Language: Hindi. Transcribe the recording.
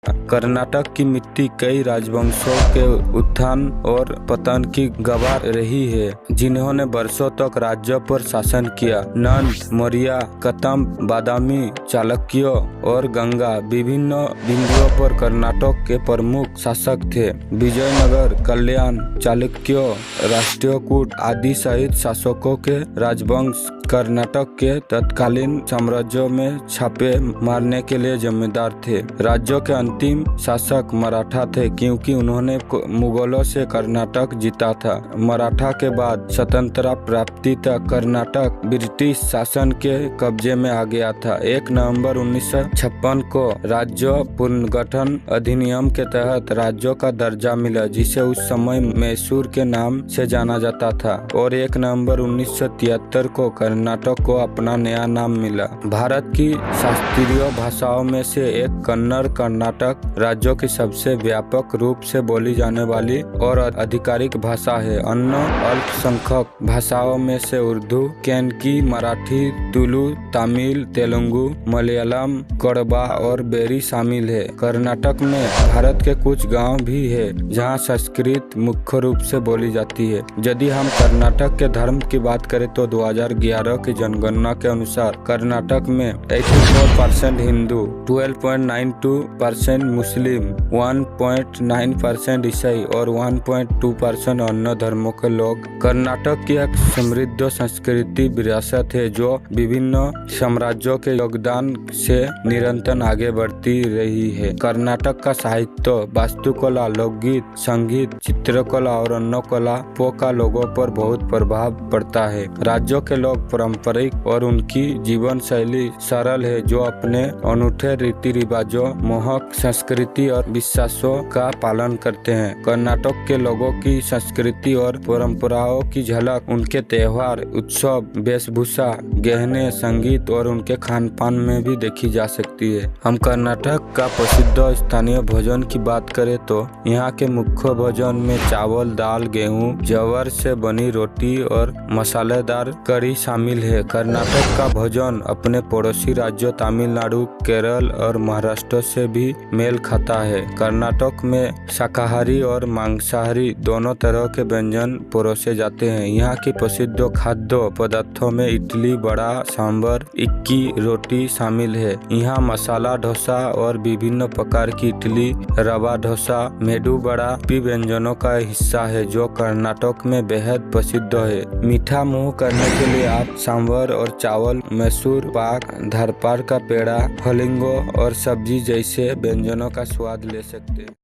कर्नाटक की मिट्टी कई राजवंशों के उत्थान और पतन की गवाह रही है, जिन्होंने वर्षों तक राज्य पर शासन किया। नंद, मौर्य, कदंब, बादामी, चालुक्यों और गंगा विभिन्न बिंदुओं पर कर्नाटक के प्रमुख शासक थे। विजयनगर, कल्याण, चालुक्यों, राष्ट्रकूट आदि सहित शासकों के राजवंश कर्नाटक के तत्कालीन साम्राज्यों में छापे मारने के लिए जिम्मेदार थे। राज्यों के अंतिम शासक मराठा थे, क्योंकि उन्होंने मुगलों से कर्नाटक जीता था। मराठा के बाद स्वतंत्रता प्राप्ति तक कर्नाटक ब्रिटिश शासन के कब्जे में आ गया था। 1 नवंबर 1956 को राज्य पुनर्गठन अधिनियम के तहत राज्यों का दर्जा मिला, जिसे उस समय मैसूर के नाम से जाना जाता था, और 1 नवंबर 1973 को कर्नाटक को अपना नया नाम मिला। भारत की शास्त्रीय भाषाओं में से एक कन्नड़ कर्नाटक राज्यों की सबसे व्यापक रूप से बोली जाने वाली और आधिकारिक भाषा है। अन्य अल्पसंख्यक भाषाओं में से उर्दू, कोंकणी, मराठी, तुलु, तमिल, तेलुगु, मलयालम, कड़वा और बेरी शामिल है। कर्नाटक में भारत के कुछ गांव भी है जहां संस्कृत मुख्य रूप से बोली जाती है। यदि हम कर्नाटक के धर्म की बात करें तो 2011 की जनगणना के अनुसार कर्नाटक में 84% हिंदू, 12.92% मुस्लिम, 1.9% ईसाई और 1.2% अन्य धर्मों के लोग। कर्नाटक की एक समृद्ध संस्कृति विरासत है जो विभिन्न साम्राज्यों के योगदान से निरंतर आगे बढ़ती रही है। कर्नाटक का साहित्य, वास्तुकला, लोकगीत, संगीत, चित्रकला और अन्य कलाओं का लोगों पर बहुत प्रभाव पड़ता है। राज्यों के लोग पारंपरिक और उनकी जीवन शैली सरल है, जो अपने अनूठे रीति रिवाजों, मोहक संस्कृति और विश्वासों का पालन करते हैं। कर्नाटक के लोगों की संस्कृति और परंपराओं की झलक उनके त्योहार, उत्सव, वेशभूषा, गहने, संगीत और उनके खान पान में भी देखी जा सकती है। हम कर्नाटक का प्रसिद्ध स्थानीय भोजन की बात करें तो यहाँ के मुख्य भोजन में चावल, दाल, गेहूं, जवर से बनी रोटी और मसालेदार करी शामिल है। कर्नाटक का भोजन अपने पड़ोसी राज्यों तमिलनाडु, केरल और महाराष्ट्र से भी मेल खाता है। कर्नाटक में शाकाहारी और मांसाहारी दोनों तरह के व्यंजन परोसे जाते हैं। यहाँ की प्रसिद्ध खाद्य पदार्थों में इडली, वड़ा, सांभर, इक्की रोटी शामिल है। यहाँ मसाला डोसा और विभिन्न प्रकार की इडली, रवा डोसा, मेदू वड़ा भी व्यंजनों का हिस्सा है, जो कर्नाटक में बेहद प्रसिद्ध है। मीठा मुंह करने के लिए आप सांभर और चावल, मैसूर पाक, धारपाड़ का पेड़ा, हलिंगो और सब्जी जैसे व्यंजनों का स्वाद ले सकते हैं।